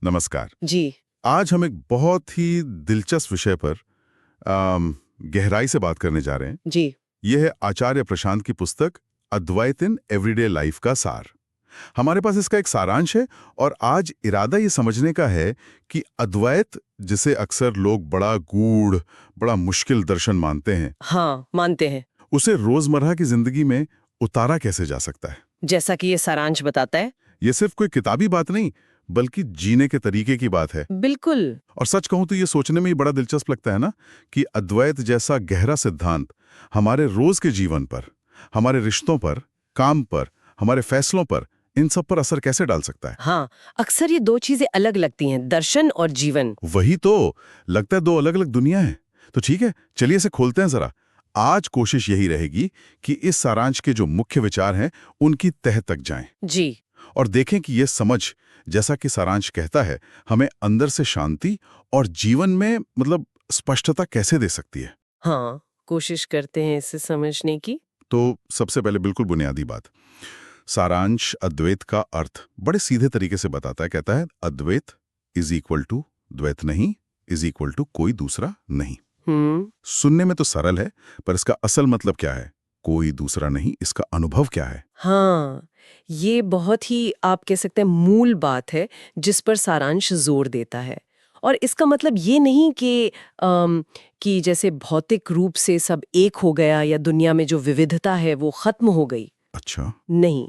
नमस्कार। जी। आज हम एक बहुत ही दिलचस्प विषय पर गहराई से बात करने जा रहे हैं। जी। यह है आचार्य प्रशांत की पुस्तक अद्वैत इन एवरीडे लाइफ का सार। हमारे पास इसका एक सारांश है और आज इरादा ये समझने का है कि अद्वैत, जिसे अक्सर लोग बड़ा गूढ़, बड़ा मुश्किल दर्शन मानते हैं, हाँ, मानते हैं। उसे रोजमर्रा की जिंदगी में उतारा कैसे जा सकता है। जैसा कि ये सारांश बताता है। ये सिर्फ कोई किताबी बात नहीं, बल्कि जीने के तरीके की बात है। बिल्कुल। और सच कहूं तो ये सोचने में ही बड़ा दिलचस्प लगता है ना कि अद्वैत जैसा गहरा सिद्धांत हमारे रोज के जीवन पर, हमारे रिश्तों पर, काम पर, हमारे फैसलों पर, इन सब पर असर कैसे डाल सकता है। हाँ, अक्सर ये दो चीजें अलग लगती हैं, दर्शन और जीवन। वही तो, लगता है दो अलग अलग दुनिया है। तो ठीक है, चलिए इसे खोलते हैं जरा। आज कोशिश यही रहेगी कि इस सारांश के जो मुख्य विचार हैं उनकी तह तक जाएं जी। और देखें कि ये समझ, जैसा कि सारांश कहता है, हमें अंदर से शांति और जीवन में स्पष्टता कैसे दे सकती है। हाँ, कोशिश करते हैं इसे समझने की। तो सबसे पहले बिल्कुल बुनियादी बात, सारांश अद्वैत का अर्थ बड़े सीधे तरीके से बताता है। कहता है अद्वैत इज इक्वल टू द्वैत नहीं, इज इक्वल टू कोई दूसरा नहीं। सुनने में तो सरल है, पर इसका असल मतलब क्या है? कोई दूसरा नहीं, इसका अनुभव क्या है? हाँ, ये बहुत ही आप कह सकते हैं मूल बात है जिस पर सारांश जोर देता है। और इसका मतलब ये नहीं कि जैसे भौतिक रूप से सब एक हो गया या दुनिया में जो विविधता है वो खत्म हो गई। अच्छा। नहीं,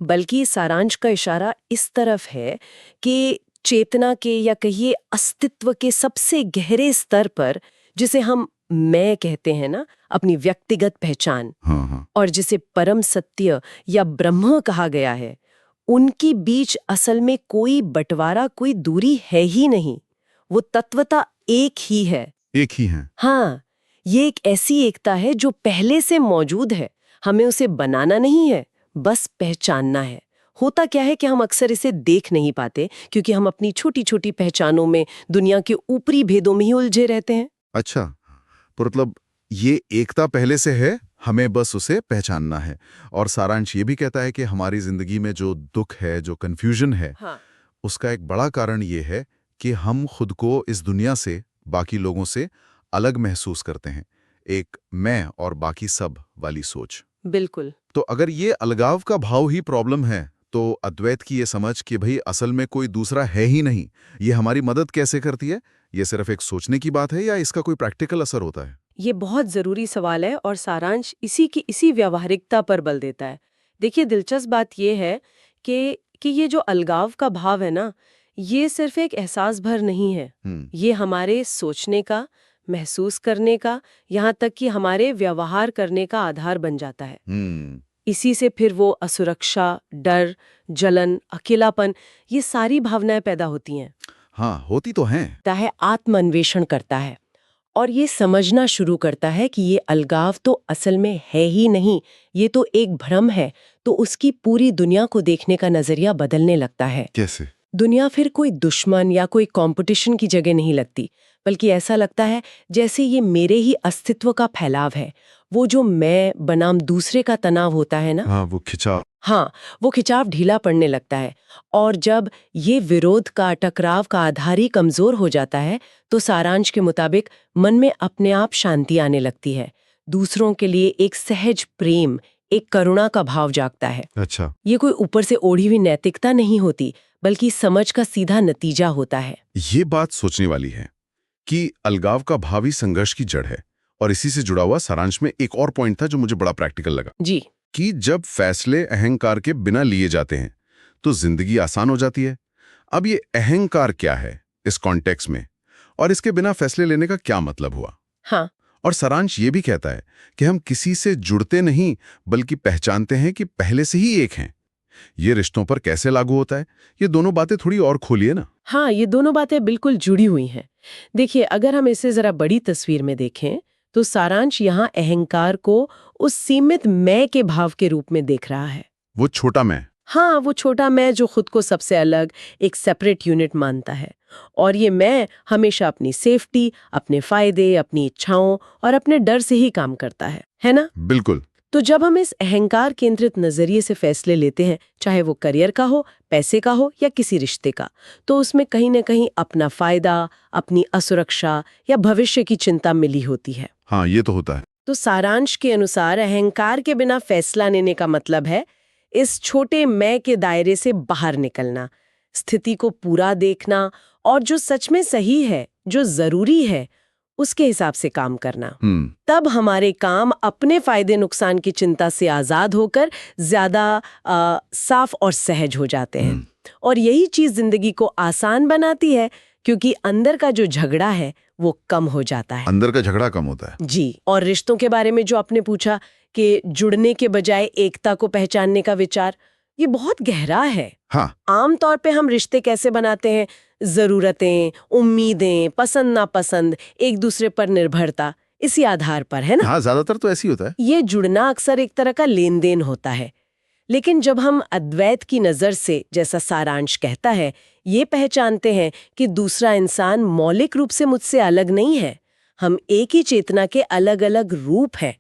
बल्कि सारांश का इशारा इस तरफ है कि चेतना के या कहिए अस्तित्व के सबसे गहरे स्तर पर, जिसे हम मैं कहते हैं ना, अपनी व्यक्तिगत पहचान, हाँ। और जिसे परम सत्य या ब्रह्म कहा गया है, उनकी बीच असल में कोई बंटवारा, कोई दूरी है ही नहीं। वो तत्वता एक ही है। एक ही है। हाँ, ये एक ऐसी एकता है जो पहले से मौजूद है। हमें उसे बनाना नहीं है, बस पहचानना है। होता क्या है कि हम अक्सर इसे देख नहीं पाते क्योंकि हम अपनी छोटी छोटी पहचानों में, दुनिया के ऊपरी भेदों में ही उलझे रहते हैं। अच्छा, तो मतलब ये एकता पहले से है, हमें बस उसे पहचानना है। और सारांश ये भी कहता है कि हमारी जिंदगी में जो दुख है, जो कंफ्यूजन है, हाँ। उसका एक बड़ा कारण ये है कि हम खुद को इस दुनिया से, बाकी लोगों से अलग महसूस करते हैं। एक मैं और बाकी सब वाली सोच। बिल्कुल। तो अगर ये अलगाव का भाव ही प्रॉब्लम है, तो अद्वैत की ये समझ कि भाई असल में कोई दूसरा है ही नहीं, ये हमारी मदद कैसे करती है? ये सिर्फ एक सोचने की बात है या इसका कोई प्रैक्टिकल असर होता है? ये बहुत जरूरी सवाल है और सारांश इसी व्यावहारिकता पर बल देता है। देखिए, दिलचस्प बात ये है कि ये जो अलगाव का भाव है ना, ये सिर्फ एक एहसास भर नहीं है। ये हमारे सोचने का, महसूस करने का, यहाँ तक कि हमारे व्यवहार करने का आधार बन जाता है। इसी से फिर वो असुरक्षा, डर, जलन, अकेलापन, ये सारी भावनाएं पैदा होती हैं। हाँ, होती तो हैं। है आत्मान्वेषण करता है और ये समझना शुरू करता है कि ये अलगाव तो असल में है ही नहीं, ये तो एक भ्रम है। तो उसकी पूरी दुनिया को देखने का नजरिया बदलने लगता है। कैसे? दुनिया फिर कोई दुश्मन या कोई कंपटीशन की जगह नहीं लगती, बल्कि ऐसा लगता है जैसे ये मेरे ही अस्तित्व का फैलाव है। वो जो मैं बनाम दूसरे का तनाव होता है ना, हाँ, वो खिंचाव। हाँ, वो खिंचाव ढीला पड़ने लगता है। और जब ये विरोध का, टकराव का आधार ही कमजोर हो जाता है, तो सारांश के मुताबिक मन में अपने आप शांति आने लगती है। दूसरों के लिए एक सहज प्रेम, एक करुणा का भाव जागता है। अच्छा। ये कोई ऊपर से ओढ़ी हुई नैतिकता नहीं होती, बल्कि समझ का सीधा नतीजा होता है। ये बात सोचने वाली है कि अलगाव का भावी संघर्ष की जड़ है। और इसी से जुड़ा हुआ सारांश में एक और पॉइंट था जो मुझे बड़ा प्रैक्टिकल लगा जी। कि जब फैसले अहंकार के बिना लिए जाते हैं तो जिंदगी आसान हो जाती है। अब ये अहंकार क्या है इस कॉन्टेक्स्ट में, और इसके बिना फैसले लेने का क्या मतलब हुआ? हाँ। और सारांश ये भी कहता है कि हम किसी से जुड़ते नहीं, बल्कि पहचानते हैं कि पहले से ही एक हैं। ये रिश्तों पर कैसे लागू होता है? ये दोनों बातें थोड़ी और खोलिए ना। हाँ, ये दोनों बातें बिल्कुल जुड़ी हुई हैं। देखिए, अगर हम इसे जरा बड़ी तस्वीर में देखें तो सारांश यहाँ अहंकार को उस सीमित मैं के भाव के रूप में देख रहा है। वो छोटा मैं। हाँ, वो छोटा मैं जो खुद को सबसे अलग, एक सेपरेट यूनिट मानता है। और ये मैं हमेशा अपनी सेफ्टी, अपने फायदे, अपनी इच्छाओं और अपने डर से ही काम करता है ना? बिल्कुल। तो जब हम इस अहंकार केंद्रित नजरिए से फैसले लेते हैं, चाहे वो करियर का हो, पैसे का हो या किसी रिश्ते का, तो उसमें कहीं न कहीं अपना फायदा, अपनी असुरक्षा या भविष्य की चिंता मिली होती है। हाँ, ये तो होता है। तो सारांश के अनुसार अहंकार के बिना फैसला लेने का मतलब है इस छोटे मैं के दायरे से बाहर निकलना, स्थिति को पूरा देखना और जो सच में सही है, जो जरूरी है, उसके हिसाब से काम करना। तब हमारे काम अपने फायदे नुकसान की चिंता से आजाद होकर ज्यादा साफ और सहज हो जाते हैं। और यही चीज जिंदगी को आसान बनाती है, क्योंकि अंदर का जो झगड़ा है वो कम हो जाता है। अंदर का झगड़ा कम होता है जी। और रिश्तों के बारे में जो आपने पूछा कि जुड़ने के बजाय एकता को पहचानने का विचार, ये बहुत गहरा है। हाँ। आमतौर पे हम रिश्ते कैसे बनाते हैं? जरूरतें, उम्मीदें, पसंद नापसंद, एक दूसरे पर निर्भरता, इसी आधार पर, है ना? हाँ, ज्यादातर तो ऐसी होता है। ये जुड़ना अक्सर एक तरह का लेन देन होता है। लेकिन जब हम अद्वैत की नजर से, जैसा सारांश कहता है, ये पहचानते हैं कि दूसरा इंसान मौलिक रूप से मुझसे अलग नहीं है, हम एक ही चेतना के अलग अलग रूप हैं,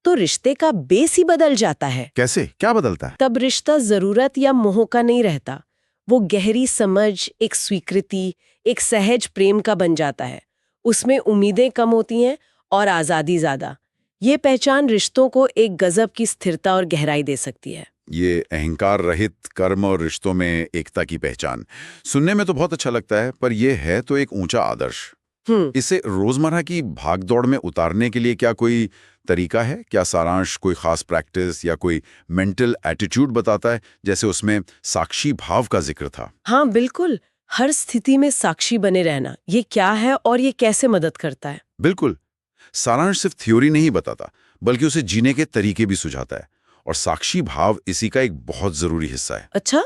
तो रिश्ते का बेस ही बदल जाता है। कैसे? क्या बदलता है? तब रिश्ता जरूरत या मोह का नहीं रहता, वो गहरी समझ, एक स्वीकृति, एक सहज प्रेम का बन जाता है। उसमें उम्मीदें कम होती हैं और आजादी ज्यादा। ये पहचान रिश्तों को एक गजब की स्थिरता और गहराई दे सकती है। ये अहंकार रहित कर्म और रिश्तों में एकता की पहचान सुनने में तो बहुत अच्छा लगता है, पर यह है तो एक ऊंचा आदर्श। इसे रोजमर्रा की भागदौड़ में उतारने के लिए क्या कोई तरीका है? क्या सारांश कोई खास प्रैक्टिस या कोई मेंटल एटीट्यूड बताता है, जैसे उसमें साक्षी भाव का जिक्र था? हाँ, बिल्कुल। हर स्थिति में साक्षी बने रहना, ये क्या है और ये कैसे मदद करता है? बिल्कुल। सारांश सिर्फ थ्योरी नहीं बताता, बल्कि उसे जीने के तरीके भी सुझाता है, और साक्षी भाव इसी का एक बहुत जरूरी हिस्सा है। अच्छा?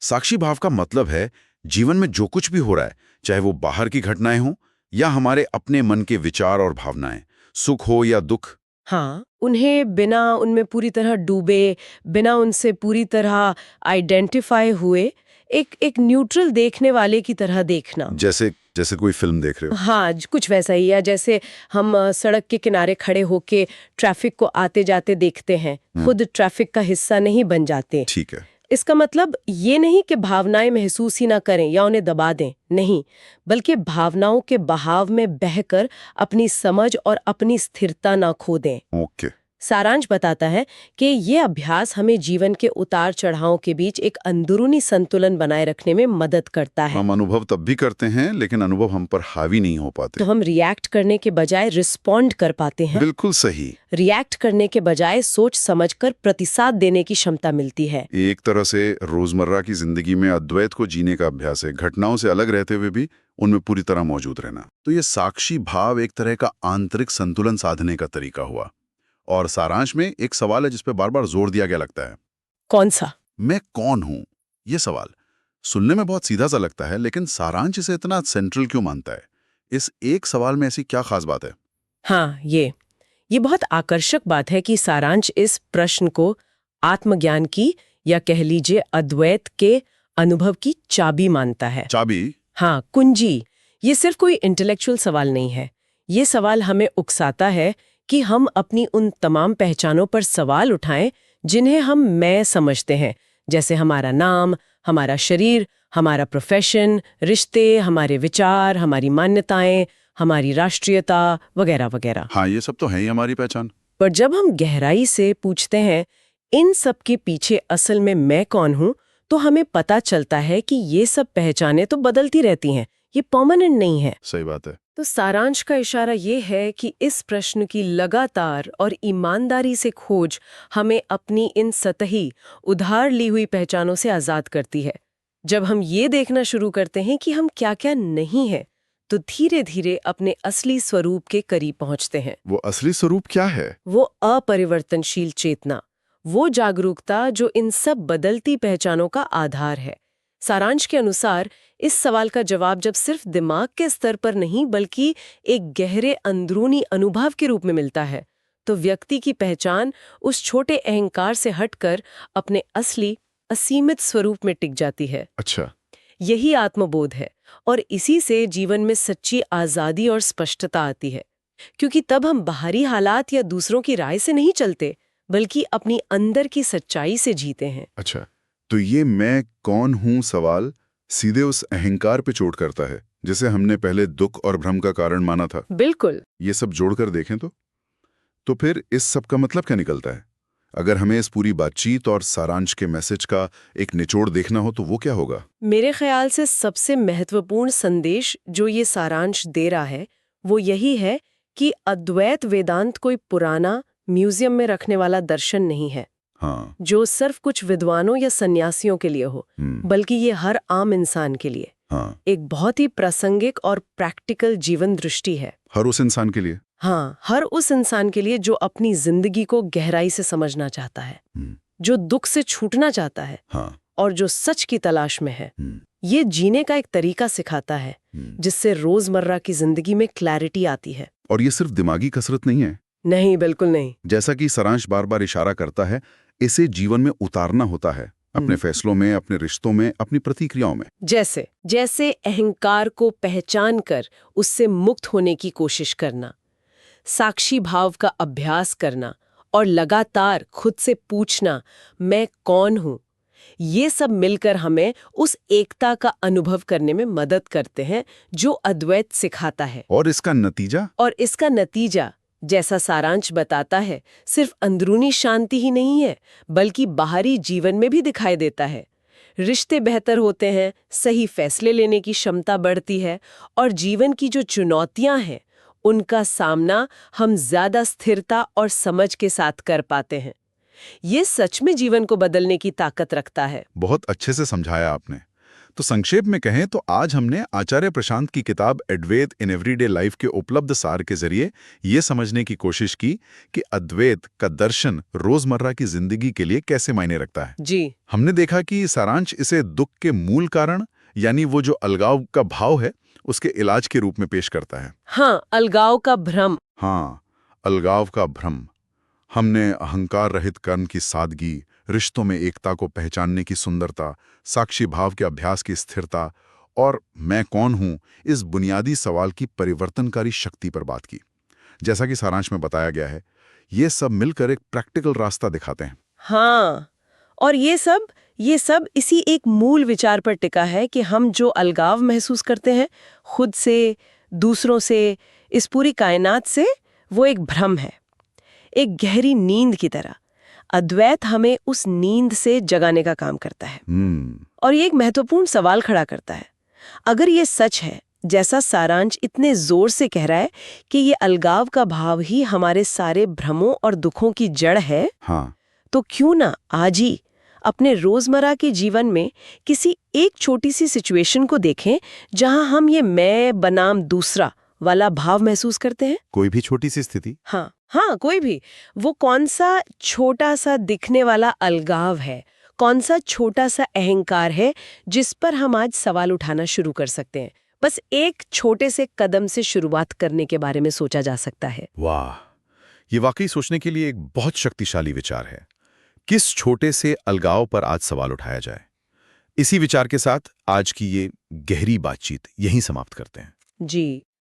साक्षी भाव का मतलब है जीवन में जो कुछ भी हो रहा है, चाहे वो बाहर की घटनाएं हों या हमारे अपने मन के विचार और भावनाएं, सुख हो या दुख। हाँ, उन्हें बिना उनमें पूरी तरह डूबे, बिना उनसे पूरी तरह आइडेंटिफाई हुए, एक न्यूट्रल देखने वाले की तरह देखना। जैसे जैसे कोई फिल्म देख रहे हो। हाँ, कुछ वैसा ही है। जैसे हम सड़क के किनारे खड़े होके ट्रैफिक को आते जाते देखते हैं, खुद ट्रैफिक का हिस्सा नहीं बन जाते। ठीक है। इसका मतलब ये नहीं कि भावनाएं महसूस ही ना करें या उन्हें दबा दें, नहीं, बल्कि भावनाओं के बहाव में बहकर अपनी समझ और अपनी स्थिरता ना खो दें। ओके। सारांश बताता है कि ये अभ्यास हमें जीवन के उतार चढ़ावों के बीच एक अंदरूनी संतुलन बनाए रखने में मदद करता है। हम अनुभव तब भी करते हैं, लेकिन अनुभव हम पर हावी नहीं हो पाते। तो हम रिएक्ट करने के बजाय रिस्पॉन्ड कर पाते हैं। बिल्कुल सही। रिएक्ट करने के बजाय सोच समझकर प्रतिसाद देने की क्षमता मिलती है। एक तरह से रोजमर्रा की जिंदगी में अद्वैत को जीने का अभ्यास है, घटनाओं से अलग रहते हुए भी उनमें पूरी तरह मौजूद रहना। तो ये साक्षी भाव एक तरह का आंतरिक संतुलन साधने का तरीका हुआ। और सारांश में एक सवाल है जिस पे बार बार जोर दिया गया लगता है। कौन सा? मैं कौन हूं? ये सवाल सुनने में बहुत सीधा सा लगता है, लेकिन सारांश इसे इतना सेंट्रल क्यों मानता है? इस एक सवाल में ऐसी क्या खास बात है? हाँ, ये बहुत आकर्षक बात है कि सारांश इस प्रश्न को आत्मज्ञान की, या कह लीजिए अद्वैत के अनुभव की चाबी मानता है। चाबी? हाँ, कुंजी। ये सिर्फ कोई इंटेलेक्चुअल सवाल नहीं है। ये सवाल हमें उकसाता है कि हम अपनी उन तमाम पहचानों पर सवाल उठाएं जिन्हें हम मैं समझते हैं, जैसे हमारा नाम, हमारा शरीर, हमारा प्रोफेशन, रिश्ते, हमारे विचार, हमारी मान्यताएं, हमारी राष्ट्रीयता वगैरह वगैरह। हाँ, ये सब तो है ही हमारी पहचान। पर जब हम गहराई से पूछते हैं इन सब के पीछे असल में मैं कौन हूं, तो हमें पता चलता है कि ये सब पहचानें तो बदलती रहती हैं, ये परमानेंट नहीं है। सही बात है। तो सारांश का इशारा ये है कि इस प्रश्न की लगातार और ईमानदारी से खोज हमें अपनी इन सतही, उधार ली हुई पहचानों से आजाद करती है। जब हम ये देखना शुरू करते हैं कि हम क्या क्या नहीं हैं, तो धीरे धीरे अपने असली स्वरूप के करीब पहुंचते हैं। वो असली स्वरूप क्या है? वो अपरिवर्तनशील चेतना, वो जागरूकता जो इन सब बदलती पहचानों का आधार है। सारांश के अनुसार इस सवाल का जवाब जब सिर्फ दिमाग के स्तर पर नहीं, बल्कि एक गहरे अंदरूनी अनुभव के रूप में मिलता है, तो व्यक्ति की पहचान उस छोटे अहंकार से हटकर अपने असली, असीमित स्वरूप में टिक जाती है। अच्छा। यही आत्मबोध है, और इसी से जीवन में सच्ची आजादी और स्पष्टता आती है, क्योंकि तब हम बाहरी हालात या दूसरों की राय से नहीं चलते, बल्कि अपनी अंदर की सच्चाई से जीते हैं। अच्छा, तो ये मैं कौन हूं सवाल सीधे उस अहंकार पे चोट करता है जिसे हमने पहले दुख और भ्रम का कारण माना था। बिल्कुल। ये सब जोड़कर देखें तो फिर इस सब का मतलब क्या निकलता है? अगर हमें इस पूरी बातचीत और सारांश के मैसेज का एक निचोड़ देखना हो तो वो क्या होगा? मेरे ख्याल से सबसे महत्वपूर्ण संदेश जो ये सारांश दे रहा है वो यही है कि अद्वैत वेदांत कोई पुराना म्यूजियम में रखने वाला दर्शन नहीं है हाँ। जो सिर्फ कुछ विद्वानों या सन्यासियों के लिए हो, बल्कि ये हर आम इंसान के लिए हाँ। एक बहुत ही प्रासंगिक और प्रैक्टिकल जीवन दृष्टि है। हर उस इंसान के लिए? हाँ, हर उस इंसान के लिए जो अपनी जिंदगी को गहराई से समझना चाहता है, जो दुख से छूटना चाहता है, हाँ। और जो सच की तलाश में है। ये जीने का एक तरीका सिखाता है जिससे रोजमर्रा की जिंदगी में क्लैरिटी आती है। और ये सिर्फ दिमागी कसरत नहीं है। नहीं, बिल्कुल नहीं। जैसा कि सारांश बार बार इशारा करता है, इसे जीवन में उतारना होता है, अपने फैसलों में, अपने रिश्तों में, अपनी प्रतिक्रियाओं में। जैसे जैसे अहंकार को पहचान कर उससे मुक्त होने की कोशिश करना, साक्षी भाव का अभ्यास करना और लगातार खुद से पूछना मैं कौन हूं। ये सब मिलकर हमें उस एकता का अनुभव करने में मदद करते हैं जो अद्वैत सिखाता है। और इसका नतीजा जैसा सारांश बताता है सिर्फ अंदरूनी शांति ही नहीं है, बल्कि बाहरी जीवन में भी दिखाई देता है। रिश्ते बेहतर होते हैं, सही फैसले लेने की क्षमता बढ़ती है और जीवन की जो चुनौतियां हैं उनका सामना हम ज्यादा स्थिरता और समझ के साथ कर पाते हैं। ये सच में जीवन को बदलने की ताकत रखता है। बहुत अच्छे से समझाया आपने। तो संक्षेप में कहें तो आज हमने आचार्य प्रशांत की किताब अद्वैत इन एवरीडे लाइफ के उपलब्ध सार के जरिए ये समझने की कोशिश की कि अद्वैत का दर्शन रोजमर्रा की जिंदगी के लिए कैसे मायने रखता है। जी। हमने देखा कि सारांश इसे दुख के मूल कारण यानी वो जो अलगाव का भाव है उसके इलाज के रूप में पेश करता है। हाँ, अलगाव का भ्रम। हाँ, अलगाव का भ्रम। हमने अहंकार रहित कर्म की सादगी, रिश्तों में एकता को पहचानने की सुंदरता, साक्षी भाव के अभ्यास की स्थिरता और मैं कौन हूं इस बुनियादी सवाल की परिवर्तनकारी शक्ति पर बात की। जैसा कि सारांश में बताया गया है, ये सब मिलकर एक प्रैक्टिकल रास्ता दिखाते हैं। हाँ, और ये सब इसी एक मूल विचार पर टिका है कि हम जो अलगाव महसूस करते हैं खुद से, दूसरों से, इस पूरी कायनात से, वो एक भ्रम है, एक गहरी नींद की तरह। अद्वैत हमें उस नींद से जगाने का काम करता है। और ये एक महत्वपूर्ण सवाल खड़ा करता है। अगर ये सच है, जैसा सारांश इतने जोर से कह रहा है कि ये अलगाव का भाव ही हमारे सारे भ्रमों और दुखों की जड़ है, हाँ। तो क्यों ना आज ही अपने रोजमर्रा के जीवन में किसी एक छोटी सी सिचुएशन को देखें जहां हम ये मैं बनाम दूसरा वाला भाव महसूस करते हैं। कोई भी छोटी सी स्थिति? हाँ, कोई भी। वो कौन सा छोटा सा दिखने वाला अलगाव है, कौन सा छोटा सा अहंकार है जिस पर हम आज सवाल उठाना शुरू कर सकते हैं। बस एक छोटे से कदम से शुरुआत करने के बारे में सोचा जा सकता है। वाह, ये वाकई सोचने के लिए एक बहुत शक्तिशाली विचार है। किस छोटे से अलगाव पर आज सवाल उठाया जाए। इसी विचार के साथ आज की ये गहरी बातचीत यहीं समाप्त करते हैं। जी।